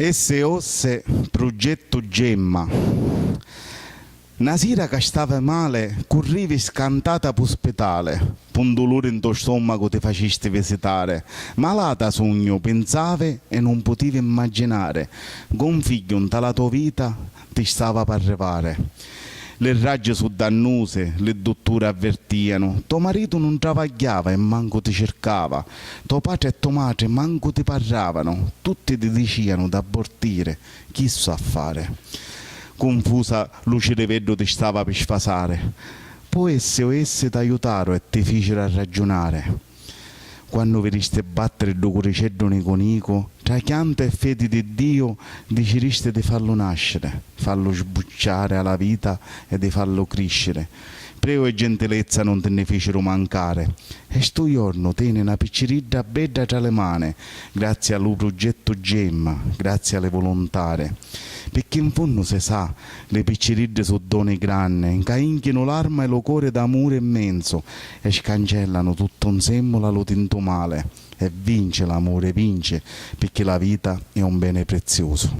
Esse osse progetto Gemma. Una sera che stava male, corrivi scantata puspetale, un dolore in tuo stomaco ti facesti visitare. Malata sogno, pensavi e non potevi immaginare, con un figlio in la tua vita ti stava per arrivare. Le raggi sono dannose, le dotture avvertiano, tuo marito non travagliava e manco ti cercava, tuo padre e tua madre manco ti parlavano, tutti ti dicevano da abortire, chi sa fare. Confusa luce di vedo ti stava per sfasare, poi esse ti aiutarono e ti fecero a ragionare. Quando vedeste battere il cuoriceddo nico, tra chiante e fedi di Dio, decidiste di farlo nascere, farlo sbucciare alla vita e di farlo crescere. Prego e gentilezza non te ne fecero mancare. E sto giorno tieni una picciridda bella tra le mani, grazie al progetto Gemma, grazie alle volontarie. Perché in fondo si sa, le picciridde sono doni grandi, incainchiano l'arma e lo cuore d'amore immenso e scancellano tutto insieme la lo tinto male. E vince l'amore, vince, perché la vita è un bene prezioso.